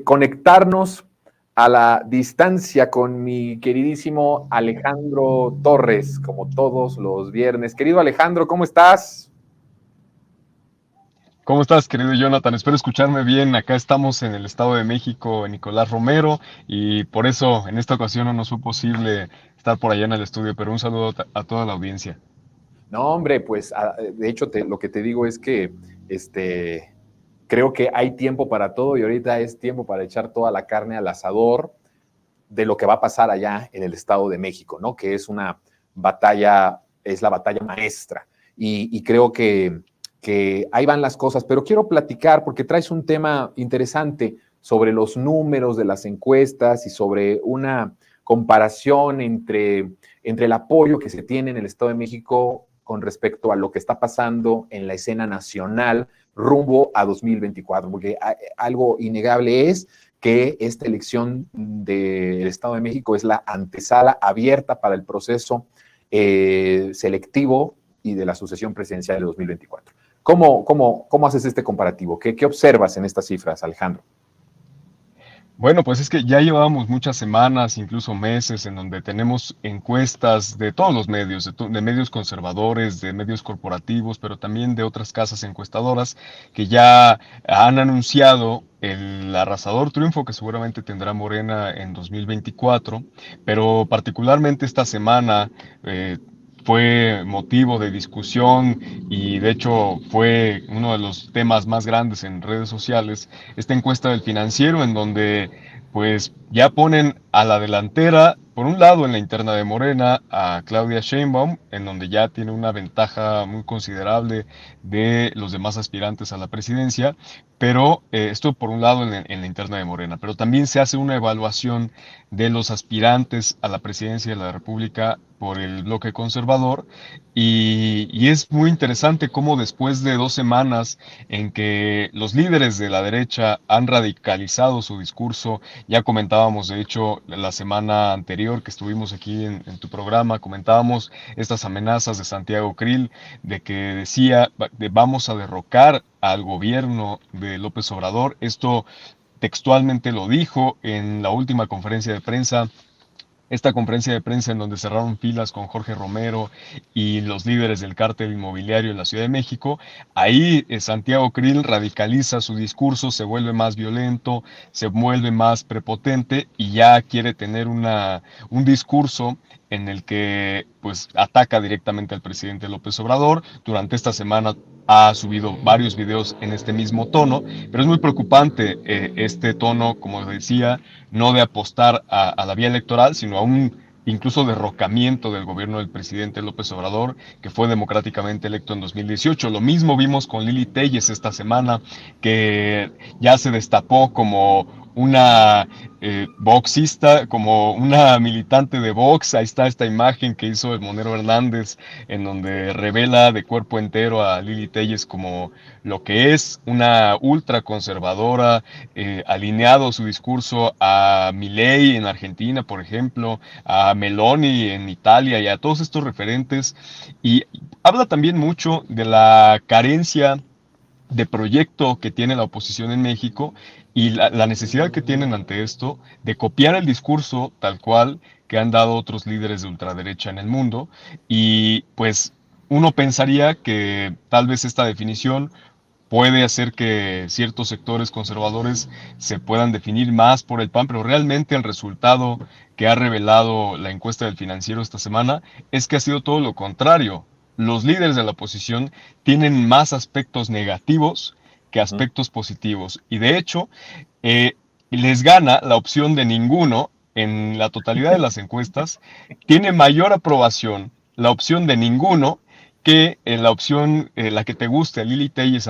conectarnos a la distancia con mi queridísimo Alejandro Torres, como todos los viernes. Querido Alejandro, ¿cómo estás? ¿Cómo estás, querido Jonathan? Espero escucharme bien. Acá estamos en el Estado de México, en Nicolás Romero, y por eso en esta ocasión no nos fue posible estar por allá en el estudio, pero un saludo a toda la audiencia. No, hombre, pues de hecho lo que te digo es que creo que hay tiempo para todo y ahorita es tiempo para echar toda la carne al asador de lo que va a pasar allá en el Estado de México, ¿no? Que es una batalla, es la batalla maestra. Y creo que ahí van las cosas, pero quiero platicar porque traes un tema interesante sobre los números de las encuestas y sobre una comparación entre el apoyo que se tiene en el Estado de México con respecto a lo que está pasando en la escena nacional rumbo a 2024, porque algo innegable es que esta elección del Estado de México es la antesala abierta para el proceso selectivo y de la sucesión presidencial de 2024. ¿Cómo haces este comparativo? ¿Qué observas en estas cifras, Alejandro? Bueno, pues es que ya llevábamos muchas semanas, incluso meses, en donde tenemos encuestas de todos los medios, de medios conservadores, de medios corporativos, pero también de otras casas encuestadoras que ya han anunciado el arrasador triunfo que seguramente tendrá Morena en 2024, pero particularmente esta semana fue motivo de discusión y de hecho fue uno de los temas más grandes en redes sociales, esta encuesta del Financiero en donde pues ya ponen a la delantera, por un lado en la interna de Morena, a Claudia Sheinbaum, en donde ya tiene una ventaja muy considerable de los demás aspirantes a la presidencia, pero esto por un lado en la interna de Morena, pero también se hace una evaluación de los aspirantes a la presidencia de la República por el bloque conservador y es muy interesante cómo después de 2 semanas en que los líderes de la derecha han radicalizado su discurso, ya comentábamos de hecho la semana anterior que estuvimos aquí en tu programa, comentábamos estas amenazas de Santiago Krill de que decía vamos a derrocar al gobierno de López Obrador. Esto textualmente lo dijo en la última conferencia de prensa, esta conferencia de prensa en donde cerraron filas con Jorge Romero y los líderes del cártel inmobiliario en la Ciudad de México. Ahí Santiago Krill radicaliza su discurso, se vuelve más violento, se vuelve más prepotente y ya quiere tener un discurso en el que pues ataca directamente al presidente López Obrador. Durante esta semana ha subido varios videos en este mismo tono, pero es muy preocupante este tono, como decía, no de apostar a la vía electoral, sino a un incluso derrocamiento del gobierno del presidente López Obrador, que fue democráticamente electo en 2018. Lo mismo vimos con Lili Telles esta semana, que ya se destapó como una boxista, como una militante de box. Ahí está esta imagen que hizo el Monero Hernández, en donde revela de cuerpo entero a Lili Telles como lo que es una ultraconservadora, alineado su discurso a Milei en Argentina, por ejemplo, a Meloni en Italia y a todos estos referentes. Y habla también mucho de la carencia de proyecto que tiene la oposición en México y la necesidad que tienen ante esto de copiar el discurso tal cual que han dado otros líderes de ultraderecha en el mundo. Y pues uno pensaría que tal vez esta definición puede hacer que ciertos sectores conservadores se puedan definir más por el PAN, pero realmente el resultado que ha revelado la encuesta del Financiero esta semana es que ha sido todo lo contrario. Los líderes de la oposición tienen más aspectos negativos que aspectos positivos y de hecho les gana la opción de ninguno en la totalidad de las encuestas, tiene mayor aprobación la opción de ninguno que la opción, la que te guste, Lili Telles,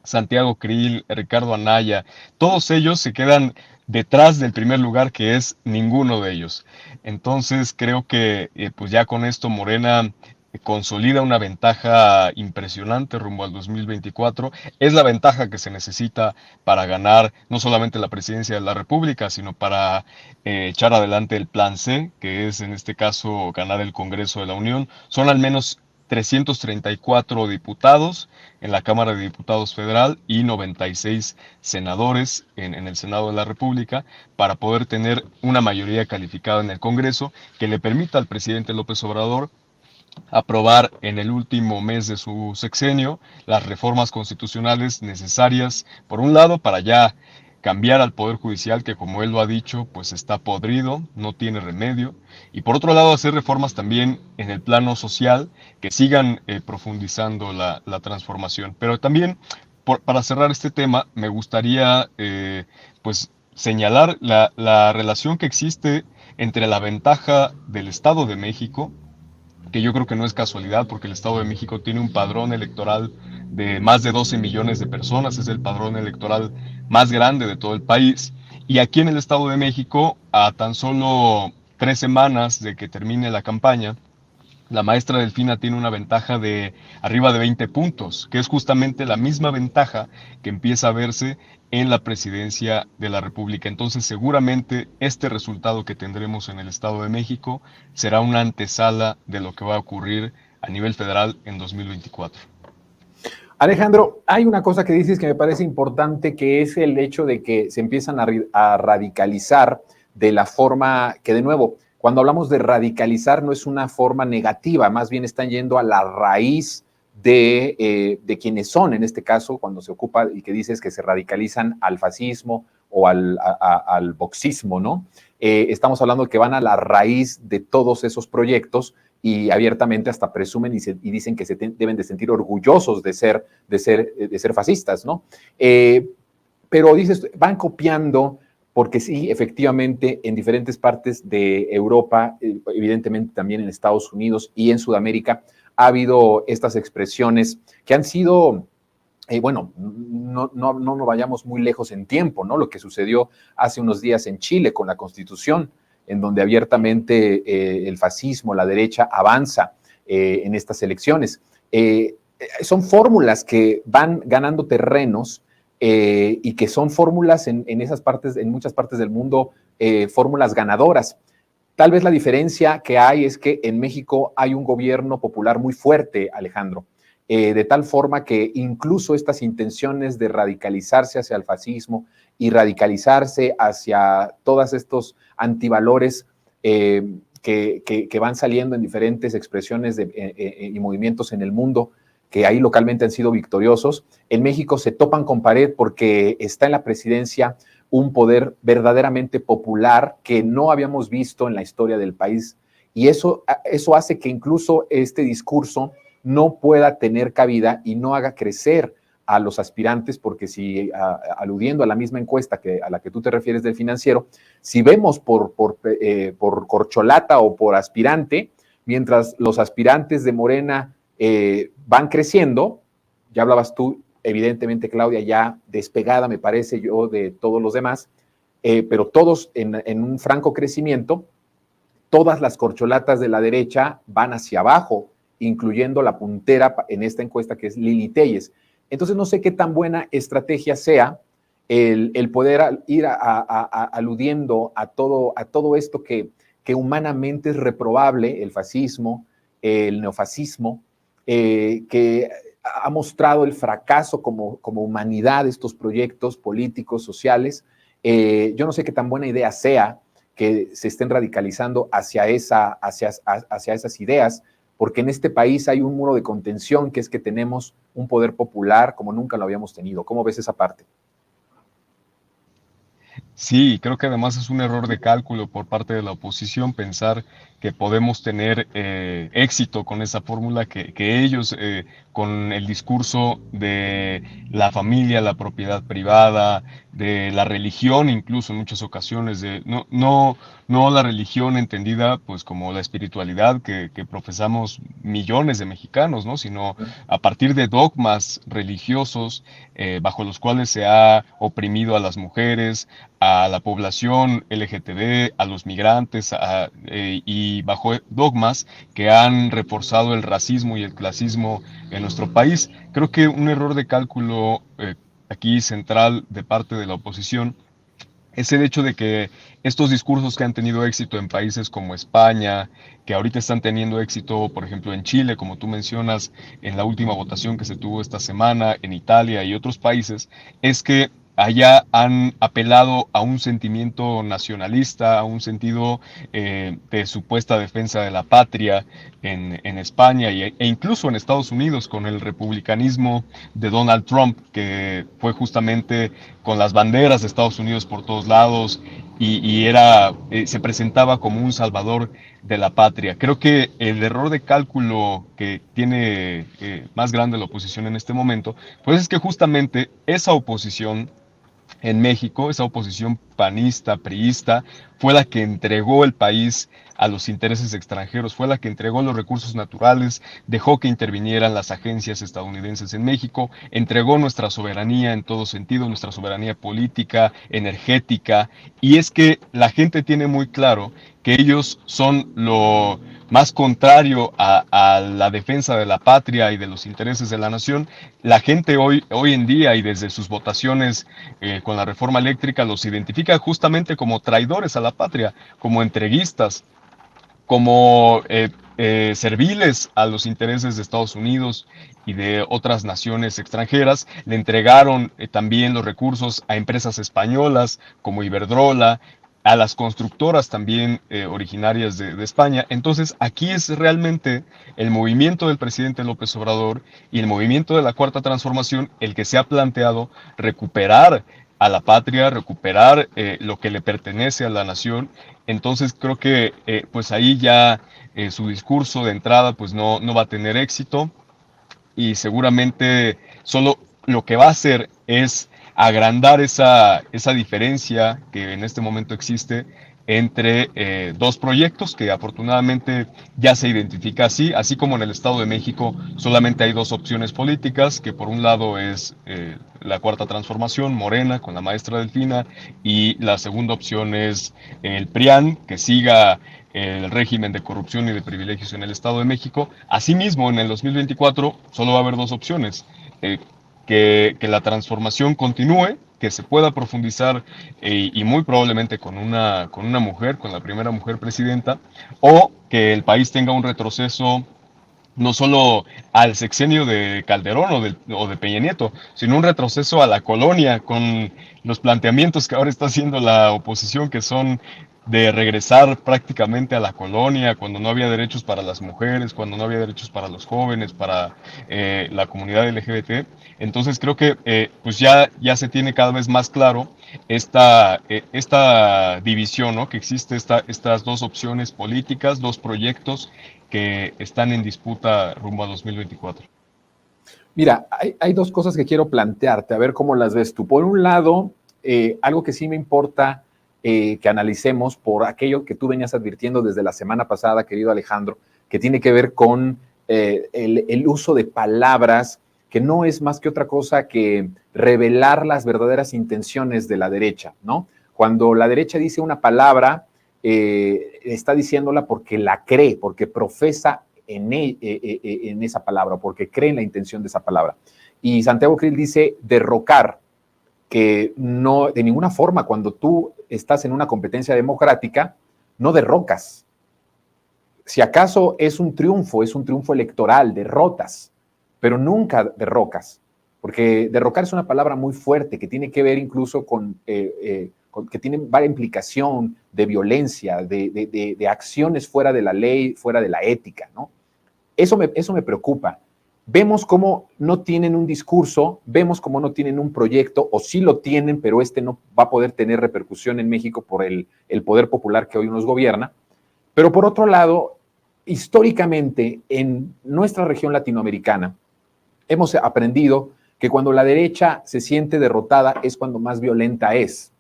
Santiago Krill, Ricardo Anaya, todos ellos se quedan detrás del primer lugar, que es ninguno de ellos. Entonces creo que pues ya con esto Morena consolida una ventaja impresionante rumbo al 2024. Es la ventaja que se necesita para ganar no solamente la presidencia de la República, sino para echar adelante el plan C, que es en este caso ganar el Congreso de la Unión. Son al menos 334 diputados en la Cámara de Diputados Federal y 96 senadores en el Senado de la República para poder tener una mayoría calificada en el Congreso que le permita al presidente López Obrador aprobar en el último mes de su sexenio las reformas constitucionales necesarias, por un lado, para ya cambiar al Poder Judicial, que como él lo ha dicho, pues está podrido, no tiene remedio, y por otro lado hacer reformas también en el plano social que sigan profundizando la transformación. Pero también, para cerrar este tema, me gustaría pues señalar la relación que existe entre la ventaja del Estado de México, que yo creo que no es casualidad porque el Estado de México tiene un padrón electoral de más de 12 millones de personas, es el padrón electoral más grande de todo el país. Y aquí en el Estado de México, a tan solo 3 semanas de que termine la campaña, la maestra Delfina tiene una ventaja de arriba de 20 puntos, que es justamente la misma ventaja que empieza a verse en la presidencia de la República. Entonces, seguramente este resultado que tendremos en el Estado de México será una antesala de lo que va a ocurrir a nivel federal en 2024. Alejandro, hay una cosa que dices que me parece importante, que es el hecho de que se empiezan a radicalizar de la forma que, de nuevo, cuando hablamos de radicalizar no es una forma negativa, más bien están yendo a la raíz de quienes son, en este caso, cuando se ocupa y que dices que se radicalizan al fascismo o al boxismo, ¿no? Estamos hablando que van a la raíz de todos esos proyectos y abiertamente hasta presumen y dicen que deben de sentir orgullosos de ser fascistas, ¿no? Pero dices, van copiando, porque sí, efectivamente, en diferentes partes de Europa, evidentemente también en Estados Unidos y en Sudamérica, ha habido estas expresiones que han sido, bueno, no vayamos muy lejos en tiempo, ¿no? Lo que sucedió hace unos días en Chile con la Constitución, en donde abiertamente el fascismo, la derecha, avanza en estas elecciones. Son fórmulas que van ganando terrenos y que son fórmulas en esas partes, en muchas partes del mundo, fórmulas ganadoras. Tal vez la diferencia que hay es que en México hay un gobierno popular muy fuerte, Alejandro, de tal forma que incluso estas intenciones de radicalizarse hacia el fascismo y radicalizarse hacia todos estos antivalores que van saliendo en diferentes expresiones y movimientos en el mundo, que ahí localmente han sido victoriosos, en México se topan con pared porque está en la presidencia un poder verdaderamente popular que no habíamos visto en la historia del país. Y eso hace que incluso este discurso no pueda tener cabida y no haga crecer a los aspirantes, porque si, aludiendo a la misma encuesta a la que tú te refieres del Financiero, si vemos por corcholata o por aspirante, mientras los aspirantes de Morena van creciendo, ya hablabas tú, evidentemente, Claudia, ya despegada, me parece yo, de todos los demás, pero todos en un franco crecimiento, todas las corcholatas de la derecha van hacia abajo, incluyendo la puntera en esta encuesta, que es Lili Téllez. Entonces, no sé qué tan buena estrategia sea el poder ir aludiendo a todo esto que humanamente es reprobable, el fascismo, el neofascismo, que ha mostrado el fracaso como humanidad de estos proyectos políticos, sociales. Yo no sé qué tan buena idea sea que se estén radicalizando hacia esas ideas, porque en este país hay un muro de contención, que es que tenemos un poder popular como nunca lo habíamos tenido. ¿Cómo ves esa parte? Sí, creo que además es un error de cálculo por parte de la oposición pensar que podemos tener éxito con esa fórmula, que ellos con el discurso de la familia, la propiedad privada, de la religión, incluso en muchas ocasiones, de no la religión entendida pues como la espiritualidad que profesamos millones de mexicanos, ¿no? Sino a partir de dogmas religiosos bajo los cuales se ha oprimido a las mujeres, a la población LGTB, a los migrantes, y bajo dogmas que han reforzado el racismo y el clasismo en nuestro país. Creo que un error de cálculo aquí central de parte de la oposición es el hecho de que estos discursos que han tenido éxito en países como España, que ahorita están teniendo éxito, por ejemplo, en Chile, como tú mencionas, en la última votación que se tuvo esta semana, en Italia y otros países, es que allá han apelado a un sentimiento nacionalista, a un sentido de supuesta defensa de la patria en España e incluso en Estados Unidos con el republicanismo de Donald Trump, que fue justamente con las banderas de Estados Unidos por todos lados y se presentaba como un salvador de la patria. Creo que el error de cálculo que tiene más grande la oposición en este momento, pues es que justamente esa oposición en México, esa oposición panista, priista, fue la que entregó el país a los intereses extranjeros, fue la que entregó los recursos naturales, dejó que intervinieran las agencias estadounidenses en México, entregó nuestra soberanía en todo sentido, nuestra soberanía política, energética, y es que la gente tiene muy claro que ellos son lo más contrario a la defensa de la patria y de los intereses de la nación. La gente hoy en día y desde sus votaciones con la reforma eléctrica los identifica justamente como traidores a la patria, como entreguistas, como serviles a los intereses de Estados Unidos y de otras naciones extranjeras. Le entregaron también los recursos a empresas españolas como Iberdrola, a las constructoras también originarias de España. Entonces, aquí es realmente el movimiento del presidente López Obrador y el movimiento de la Cuarta Transformación el que se ha planteado recuperar a la patria, recuperar lo que le pertenece a la nación. Entonces creo que pues ahí ya su discurso de entrada pues no va a tener éxito y seguramente solo lo que va a hacer es agrandar esa diferencia que en este momento existe entre dos proyectos que afortunadamente ya se identifica así como en el Estado de México solamente hay dos opciones políticas, que por un lado es la Cuarta Transformación, Morena, con la maestra Delfina, y la segunda opción es el PRIAN, que siga el régimen de corrupción y de privilegios en el Estado de México. Asimismo, en el 2024 solo va a haber dos opciones, que la transformación continúe, que se pueda profundizar y muy probablemente con una mujer, con la primera mujer presidenta, o que el país tenga un retroceso no solo al sexenio de Calderón o de Peña Nieto, sino un retroceso a la colonia con los planteamientos que ahora está haciendo la oposición, que son de regresar prácticamente a la colonia, cuando no había derechos para las mujeres, cuando no había derechos para los jóvenes, para la comunidad LGBT. Entonces creo que pues ya se tiene cada vez más claro esta división, ¿no? Que existe estas dos opciones políticas, dos proyectos que están en disputa rumbo a 2024. Mira, hay dos cosas que quiero plantearte, a ver cómo las ves tú. Por un lado, algo que sí me importa que analicemos por aquello que tú venías advirtiendo desde la semana pasada, querido Alejandro, que tiene que ver con el uso de palabras que no es más que otra cosa que revelar las verdaderas intenciones de la derecha, ¿no? Cuando la derecha dice una palabra, está diciéndola porque la cree, porque profesa en esa palabra, porque cree en la intención de esa palabra. Y Santiago Krill dice derrocar, que no, de ninguna forma, cuando tú estás en una competencia democrática, no derrocas. Si acaso es un triunfo electoral, derrotas, pero nunca derrocas, porque derrocar es una palabra muy fuerte que tiene que ver incluso con que tiene varias implicación de violencia, de acciones fuera de la ley, fuera de la ética, ¿no? Eso me preocupa. Vemos cómo no tienen un discurso, vemos cómo no tienen un proyecto, o sí lo tienen, pero este no va a poder tener repercusión en México por el poder popular que hoy nos gobierna. Pero por otro lado, históricamente en nuestra región latinoamericana, hemos aprendido que cuando la derecha se siente derrotada es cuando más violenta es.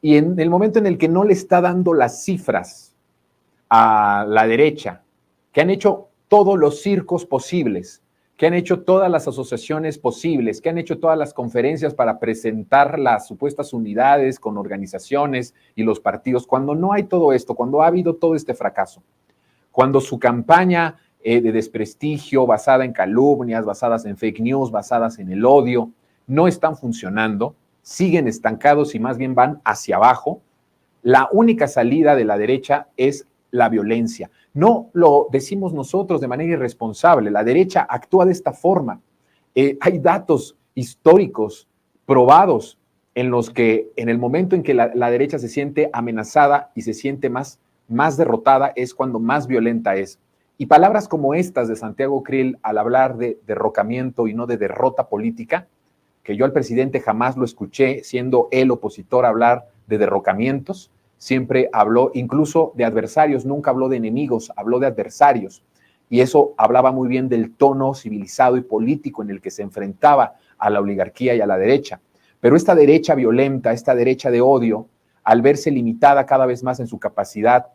Y en el momento en el que no le está dando las cifras a la derecha, que han hecho todos los circos posibles, que han hecho todas las asociaciones posibles, que han hecho todas las conferencias para presentar las supuestas unidades con organizaciones y los partidos, cuando no hay todo esto, cuando ha habido todo este fracaso, cuando su campaña de desprestigio basada en calumnias, basadas en fake news, basadas en el odio, no están funcionando, siguen estancados y más bien van hacia abajo. La única salida de la derecha es la violencia. No lo decimos nosotros de manera irresponsable, la derecha actúa de esta forma. Hay datos históricos probados en los que en el momento en que la derecha se siente amenazada y se siente más derrotada es cuando más violenta es. Y palabras como estas de Santiago Krill al hablar de derrocamiento y no de derrota política, que yo al presidente jamás lo escuché, siendo él opositor, hablar de derrocamientos, siempre habló incluso de adversarios, nunca habló de enemigos, habló de adversarios. Y eso hablaba muy bien del tono civilizado y político en el que se enfrentaba a la oligarquía y a la derecha. Pero esta derecha violenta, esta derecha de odio, al verse limitada cada vez más en su capacidad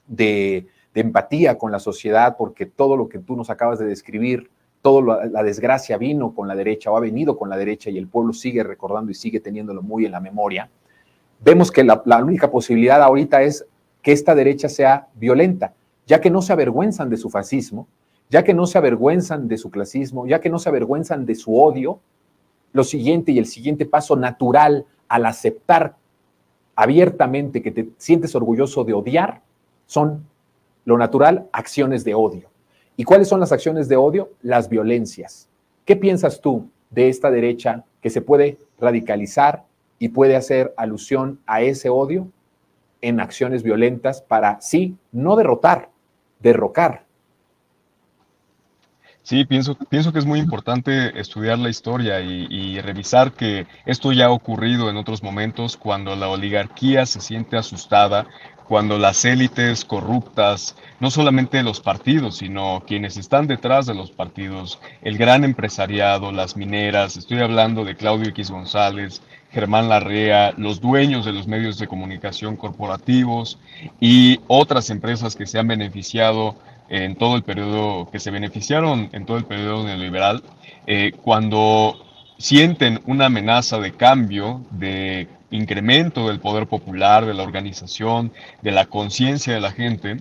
de empatía con la sociedad, porque todo lo que tú nos acabas de describir, toda la desgracia vino con la derecha o ha venido con la derecha y el pueblo sigue recordando y sigue teniéndolo muy en la memoria, vemos que la única posibilidad ahorita es que esta derecha sea violenta, ya que no se avergüenzan de su fascismo, ya que no se avergüenzan de su clasismo, ya que no se avergüenzan de su odio. Lo siguiente y el siguiente paso natural al aceptar abiertamente que te sientes orgulloso de odiar son lo natural, acciones de odio. ¿Y cuáles son las acciones de odio? Las violencias. ¿Qué piensas tú de esta derecha que se puede radicalizar y puede hacer alusión a ese odio en acciones violentas para, sí, no derrotar, derrocar? Sí, pienso que es muy importante estudiar la historia y revisar que esto ya ha ocurrido en otros momentos cuando la oligarquía se siente asustada, cuando las élites corruptas, no solamente los partidos, sino quienes están detrás de los partidos, el gran empresariado, las mineras, estoy hablando de Claudio X González, Germán Larrea, los dueños de los medios de comunicación corporativos y otras empresas que se han beneficiado en todo el periodo, que se beneficiaron en todo el periodo neoliberal, cuando sienten una amenaza de cambio, de incremento del poder popular, de la organización, de la conciencia de la gente,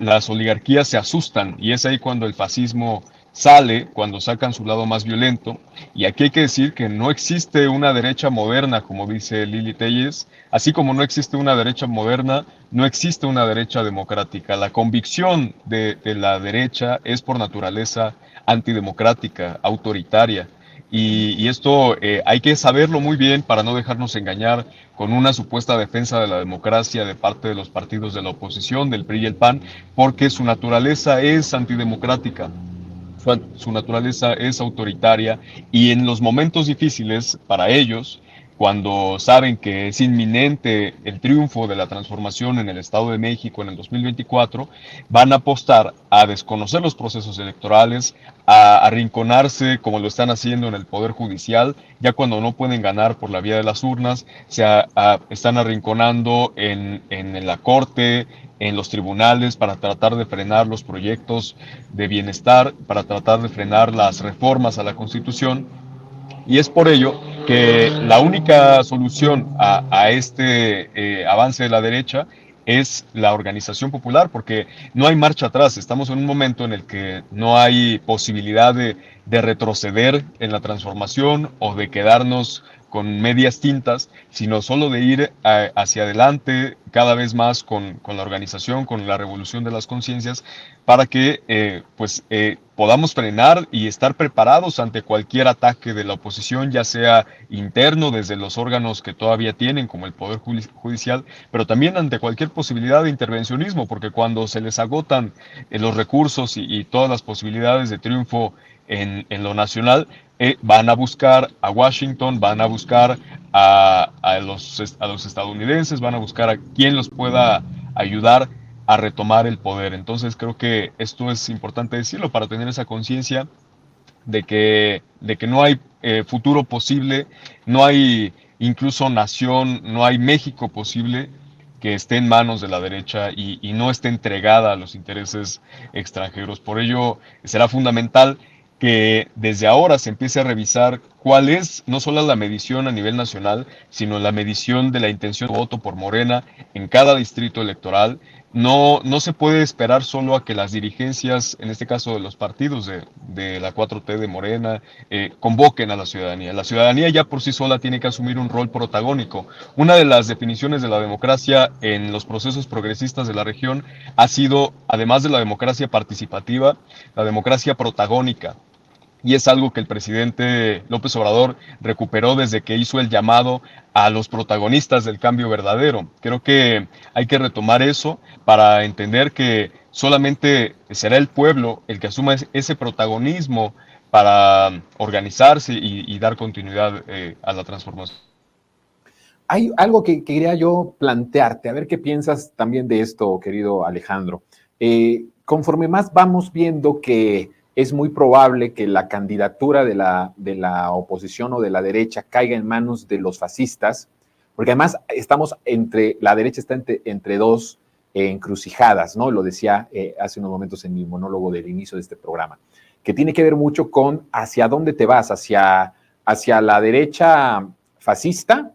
las oligarquías se asustan y es ahí cuando el fascismo sale, cuando sacan su lado más violento. Y aquí hay que decir que no existe una derecha moderna, como dice Lili Telles, así como no existe una derecha moderna, no existe una derecha democrática. La convicción de la derecha es por naturaleza antidemocrática, autoritaria. Y esto hay que saberlo muy bien para no dejarnos engañar con una supuesta defensa de la democracia de parte de los partidos de la oposición, del PRI y el PAN, porque su naturaleza es antidemocrática. Su naturaleza es autoritaria y en los momentos difíciles para ellos, cuando saben que es inminente el triunfo de la transformación en el Estado de México en el 2024, van a apostar a desconocer los procesos electorales, a arrinconarse como lo están haciendo en el Poder Judicial, ya cuando no pueden ganar por la vía de las urnas, están arrinconando en la Corte, en los tribunales para tratar de frenar los proyectos de bienestar, para tratar de frenar las reformas a la Constitución. Y es por ello que la única solución a este avance de la derecha es la organización popular, porque no hay marcha atrás. Estamos en un momento en el que no hay posibilidad de retroceder en la transformación o de quedarnos con medias tintas, sino solo de ir hacia adelante cada vez más con la organización, con la revolución de las conciencias, para que podamos frenar y estar preparados ante cualquier ataque de la oposición, ya sea interno desde los órganos que todavía tienen, como el Poder Judicial, pero también ante cualquier posibilidad de intervencionismo, porque cuando se les agotan los recursos y todas las posibilidades de triunfo en lo nacional, van a buscar a Washington, van a buscar a los estadounidenses, van a buscar a quien los pueda ayudar a retomar el poder. Entonces creo que esto es importante decirlo para tener esa conciencia de que no hay futuro posible, no hay incluso nación, no hay México posible que esté en manos de la derecha y no esté entregada a los intereses extranjeros. Por ello será fundamental que desde ahora se empiece a revisar cuál es no solo la medición a nivel nacional, sino la medición de la intención de voto por Morena en cada distrito electoral. No se puede esperar solo a que las dirigencias, en este caso de los partidos de la 4T de Morena, convoquen a la ciudadanía. La ciudadanía ya por sí sola tiene que asumir un rol protagónico. Una de las definiciones de la democracia en los procesos progresistas de la región ha sido, además de la democracia participativa, la democracia protagónica. Y es algo que el presidente López Obrador recuperó desde que hizo el llamado a los protagonistas del cambio verdadero. Creo que hay que retomar eso para entender que solamente será el pueblo el que asuma ese protagonismo para organizarse y dar continuidad a la transformación. Hay algo que quería yo plantearte, a ver qué piensas también de esto, querido Alejandro. Conforme más vamos viendo que es muy probable que la candidatura de la oposición o de la derecha caiga en manos de los fascistas, porque además la derecha está entre dos encrucijadas, ¿no? Lo decía hace unos momentos en mi monólogo del inicio de este programa, que tiene que ver mucho con hacia dónde te vas, hacia la derecha fascista,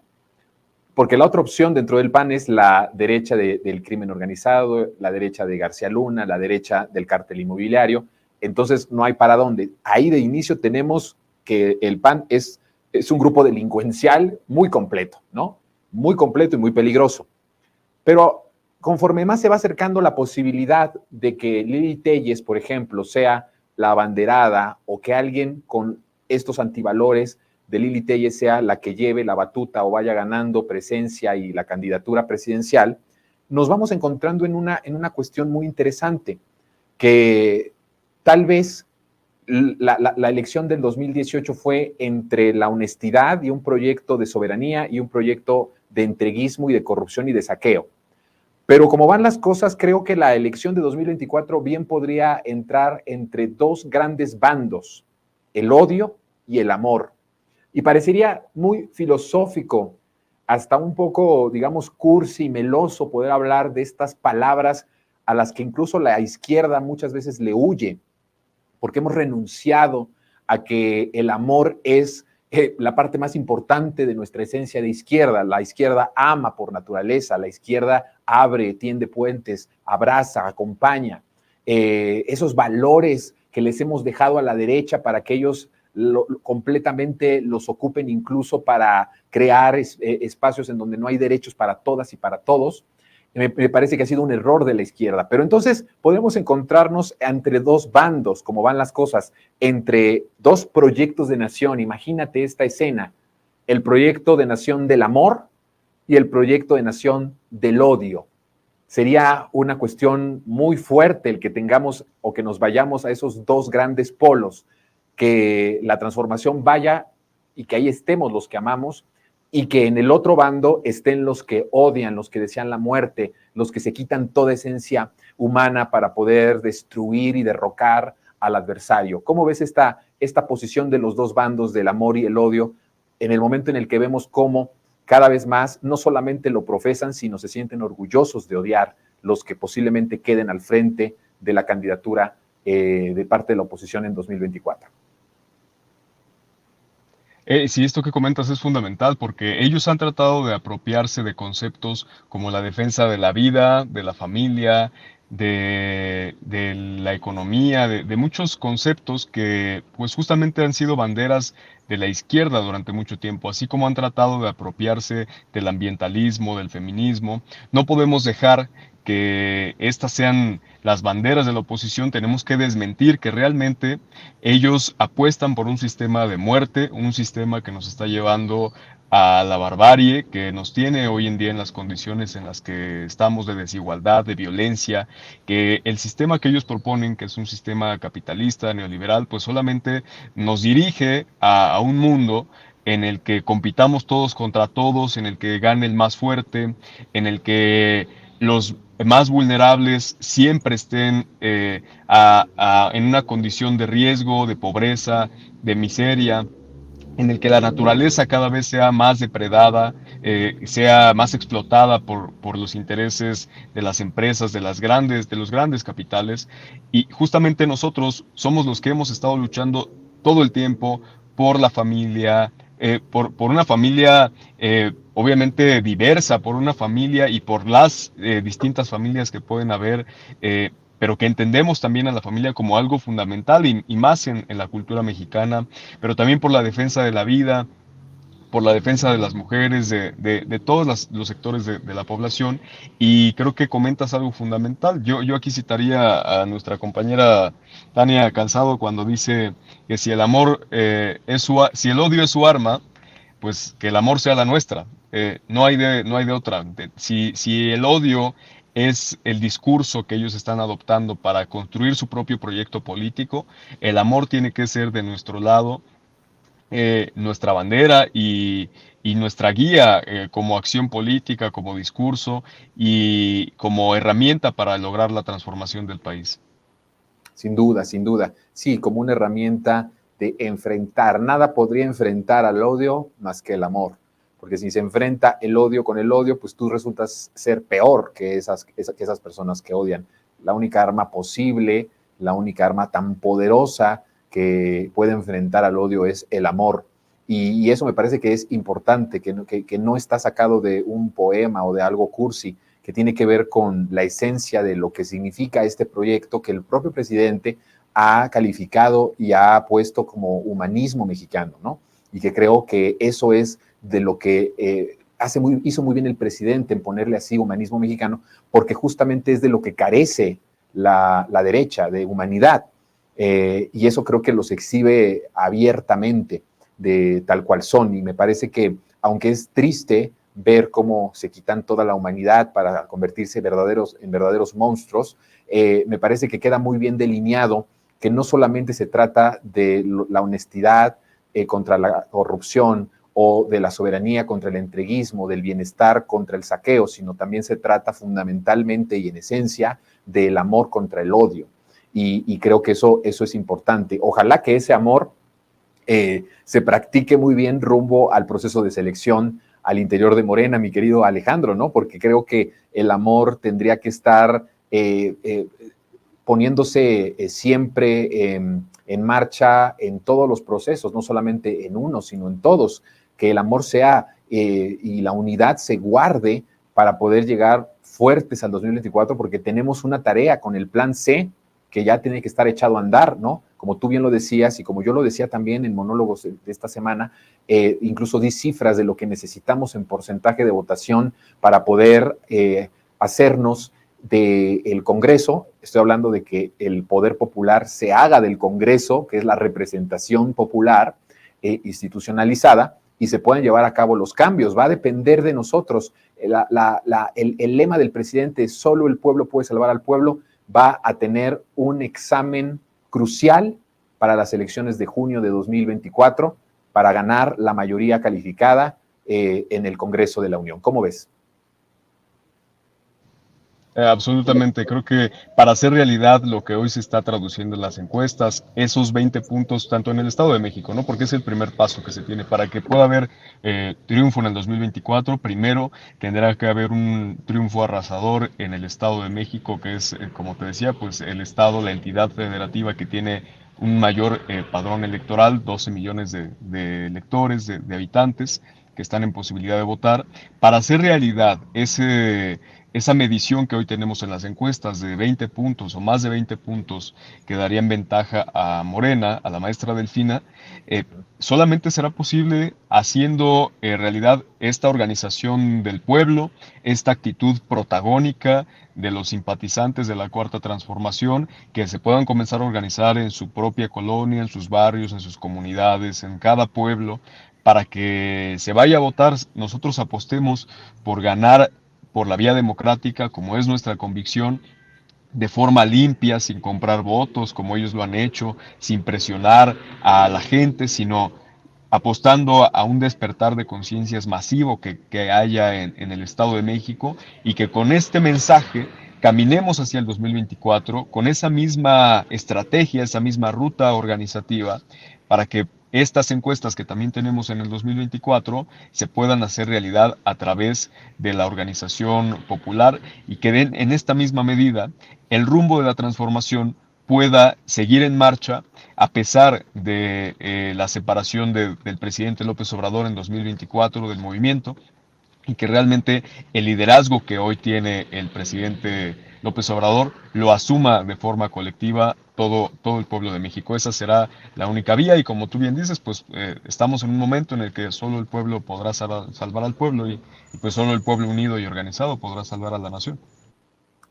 porque la otra opción dentro del PAN es la derecha del crimen organizado, la derecha de García Luna, la derecha del cártel inmobiliario. Entonces no hay para dónde. Ahí de inicio tenemos que el PAN es un grupo delincuencial muy completo, ¿no? Muy completo y muy peligroso. Pero conforme más se va acercando la posibilidad de que Lili Téllez, por ejemplo, sea la abanderada o que alguien con estos antivalores de Lili Téllez sea la que lleve la batuta o vaya ganando presencia y la candidatura presidencial, nos vamos encontrando en una cuestión muy interesante, que tal vez la elección del 2018 fue entre la honestidad y un proyecto de soberanía y un proyecto de entreguismo y de corrupción y de saqueo. Pero como van las cosas, creo que la elección de 2024 bien podría entrar entre dos grandes bandos, el odio y el amor. Y parecería muy filosófico, hasta un poco, digamos, cursi y meloso poder hablar de estas palabras a las que incluso la izquierda muchas veces le huye, porque hemos renunciado a que el amor es la parte más importante de nuestra esencia de izquierda. La izquierda ama por naturaleza, la izquierda abre, tiende puentes, abraza, acompaña. Esos valores que les hemos dejado a la derecha para que ellos completamente los ocupen incluso para crear espacios en donde no hay derechos para todas y para todos, me parece que ha sido un error de la izquierda. Pero entonces podemos encontrarnos entre dos bandos, como van las cosas, entre dos proyectos de nación. Imagínate esta escena, el proyecto de nación del amor y el proyecto de nación del odio. Sería una cuestión muy fuerte el que tengamos o que nos vayamos a esos dos grandes polos, que la transformación vaya y que ahí estemos los que amamos y que en el otro bando estén los que odian, los que desean la muerte, los que se quitan toda esencia humana para poder destruir y derrocar al adversario. ¿Cómo ves esta posición de los dos bandos, del amor y el odio, en el momento en el que vemos cómo cada vez más no solamente lo profesan, sino se sienten orgullosos de odiar los que posiblemente queden al frente de la candidatura de parte de la oposición en 2024? Sí, esto que comentas es fundamental porque ellos han tratado de apropiarse de conceptos como la defensa de la vida, de la familia, de la economía, de muchos conceptos que pues justamente han sido banderas de la izquierda durante mucho tiempo, así como han tratado de apropiarse del ambientalismo, del feminismo. No podemos dejar que estas sean las banderas de la oposición. Tenemos que desmentir que realmente ellos apuestan por un sistema de muerte, un sistema que nos está llevando a la barbarie, que nos tiene hoy en día en las condiciones en las que estamos de desigualdad, de violencia, que el sistema que ellos proponen, que es un sistema capitalista, neoliberal, pues solamente nos dirige a un mundo en el que compitamos todos contra todos, en el que gane el más fuerte, en el que los más vulnerables siempre estén en una condición de riesgo, de pobreza, de miseria, en el que la naturaleza cada vez sea más depredada, sea más explotada por los intereses de las empresas, de los grandes capitales. Y justamente nosotros somos los que hemos estado luchando todo el tiempo por la familia, por una familia obviamente diversa, por una familia y por las distintas familias que pueden haber, pero que entendemos también a la familia como algo fundamental y más en la cultura mexicana, pero también por la defensa de la vida, por la defensa de las mujeres, de todos los sectores de la población, y creo que comentas algo fundamental. Yo aquí citaría a nuestra compañera Tania Cansado cuando dice que si el amor si el odio es su arma, pues que el amor sea la nuestra. No hay de otra. Si el odio es el discurso que ellos están adoptando para construir su propio proyecto político, el amor tiene que ser de nuestro lado, nuestra bandera y nuestra guía como acción política, como discurso y como herramienta para lograr la transformación del país. Sin duda, sin duda. Sí, como una herramienta de enfrentar. Nada podría enfrentar al odio más que el amor. Porque si se enfrenta el odio con el odio, pues tú resultas ser peor que esas personas que odian. La única arma posible, la única arma tan poderosa que puede enfrentar al odio es el amor. Y eso me parece que es importante, que no está sacado de un poema o de algo cursi, que tiene que ver con la esencia de lo que significa este proyecto que el propio presidente ha calificado y ha puesto como humanismo mexicano, ¿no? Y que creo que eso es de lo que hizo muy bien el presidente en ponerle así humanismo mexicano, porque justamente es de lo que carece la derecha, de humanidad. Y eso creo que los exhibe abiertamente de tal cual son. Y me parece que, aunque es triste ver cómo se quitan toda la humanidad para convertirse en verdaderos monstruos, me parece que queda muy bien delineado que no solamente se trata de la honestidad contra la corrupción o de la soberanía contra el entreguismo, del bienestar contra el saqueo, sino también se trata fundamentalmente y en esencia del amor contra el odio. Y creo que eso es importante. Ojalá que ese amor se practique muy bien rumbo al proceso de selección al interior de Morena, mi querido Alejandro, ¿no? Porque creo que el amor tendría que estar poniéndose siempre en marcha en todos los procesos, no solamente en uno, sino en todos, que el amor sea y la unidad se guarde para poder llegar fuertes al 2024, porque tenemos una tarea con el plan C que ya tiene que estar echado a andar, ¿no? Como tú bien lo decías y como yo lo decía también en monólogos de esta semana, incluso di cifras de lo que necesitamos en porcentaje de votación para poder hacernos del Congreso. Estoy hablando de que el poder popular se haga del Congreso, que es la representación popular institucionalizada, y se puedan llevar a cabo los cambios. Va a depender de nosotros. El lema del presidente, solo el pueblo puede salvar al pueblo, va a tener un examen crucial para las elecciones de junio de 2024 para ganar la mayoría calificada en el Congreso de la Unión. ¿Cómo ves? Absolutamente, creo que para hacer realidad lo que hoy se está traduciendo en las encuestas, esos 20 puntos tanto en el Estado de México, ¿no? Porque es el primer paso que se tiene para que pueda haber triunfo en el 2024. Primero tendrá que haber un triunfo arrasador en el Estado de México, que es, como te decía, pues el Estado, la entidad federativa que tiene un mayor padrón electoral, 12 millones de electores, de habitantes que están en posibilidad de votar. Para hacer realidad esa medición que hoy tenemos en las encuestas de 20 puntos o más de 20 puntos que darían ventaja a Morena, a la maestra Delfina, solamente será posible haciendo realidad esta organización del pueblo, esta actitud protagónica de los simpatizantes de la Cuarta Transformación, que se puedan comenzar a organizar en su propia colonia, en sus barrios, en sus comunidades, en cada pueblo, para que se vaya a votar. Nosotros apostemos por ganar por la vía democrática, como es nuestra convicción, de forma limpia, sin comprar votos, como ellos lo han hecho, sin presionar a la gente, sino apostando a un despertar de conciencias masivo que haya en el Estado de México, y que con este mensaje caminemos hacia el 2024 con esa misma estrategia, esa misma ruta organizativa, para que estas encuestas que también tenemos en el 2024 se puedan hacer realidad a través de la organización popular, y que den en esta misma medida el rumbo de la transformación pueda seguir en marcha a pesar de la separación del presidente López Obrador en 2024 del movimiento, y que realmente el liderazgo que hoy tiene el presidente López Obrador lo asuma de forma colectiva todo el pueblo de México. Esa será la única vía, y como tú bien dices, pues estamos en un momento en el que solo el pueblo podrá salvar al pueblo, y pues solo el pueblo unido y organizado podrá salvar a la nación.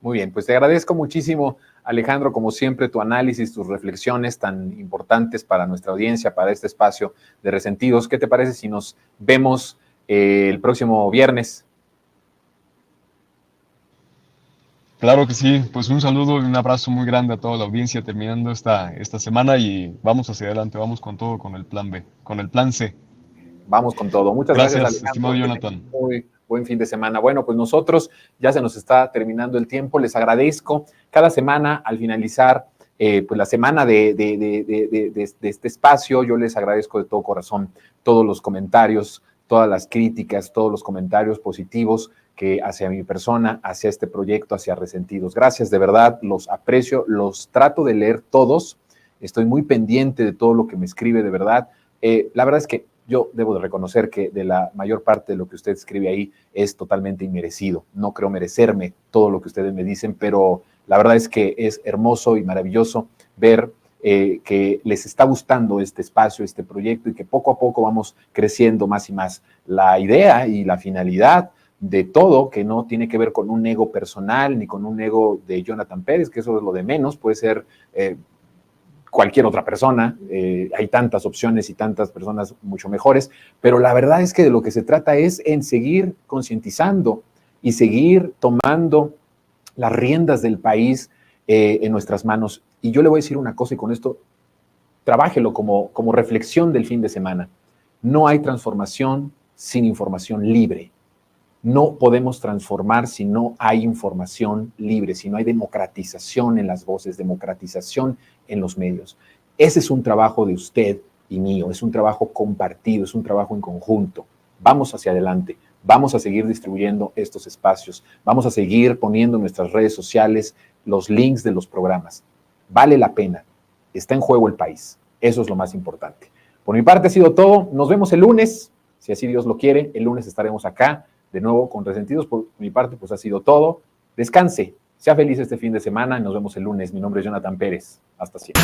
Muy bien, pues te agradezco muchísimo, Alejandro, como siempre, tu análisis, tus reflexiones tan importantes para nuestra audiencia, para este espacio de Resentidos. ¿Qué te parece si nos vemos el próximo viernes? Claro que sí, pues un saludo y un abrazo muy grande a toda la audiencia terminando esta semana, y vamos hacia adelante, vamos con todo, con el plan B, con el plan C. Vamos con todo. Muchas gracias, Gracias, estimado Alejandro. Que tengas Jonathan. un muy buen fin de semana. Bueno, pues nosotros ya se nos está terminando el tiempo. Les agradezco cada semana al finalizar pues la semana de este espacio. Yo les agradezco de todo corazón todos los comentarios, todas las críticas, todos los comentarios positivos que hacia mi persona, hacia este proyecto, hacia Resentidos. Gracias, de verdad, los aprecio, los trato de leer todos. Estoy muy pendiente de todo lo que me escribe, de verdad. La verdad es que yo debo de reconocer que de la mayor parte de lo que usted escribe ahí es totalmente inmerecido. No creo merecerme todo lo que ustedes me dicen, pero la verdad es que es hermoso y maravilloso ver que les está gustando este espacio, este proyecto, y que poco a poco vamos creciendo más y más. La idea y la finalidad de todo, que no tiene que ver con un ego personal ni con un ego de Jonathan Pérez, que eso es lo de menos, puede ser cualquier otra persona, hay tantas opciones y tantas personas mucho mejores, pero la verdad es que de lo que se trata es en seguir concientizando y seguir tomando las riendas del país en nuestras manos. Y yo le voy a decir una cosa, y con esto trabájelo como reflexión del fin de semana. No hay transformación sin información libre. No podemos transformar si no hay información libre, si no hay democratización en las voces, democratización en los medios. Ese es un trabajo de usted y mío, es un trabajo compartido, es un trabajo en conjunto. Vamos hacia adelante, vamos a seguir distribuyendo estos espacios, vamos a seguir poniendo en nuestras redes sociales los links de los programas. Vale la pena, está en juego el país, eso es lo más importante. Por mi parte ha sido todo, nos vemos el lunes, si así Dios lo quiere, el lunes estaremos acá de nuevo con Resentidos. Por mi parte pues ha sido todo. Descanse, sea feliz este fin de semana y nos vemos el lunes. Mi nombre es Jonathan Pérez. Hasta siempre.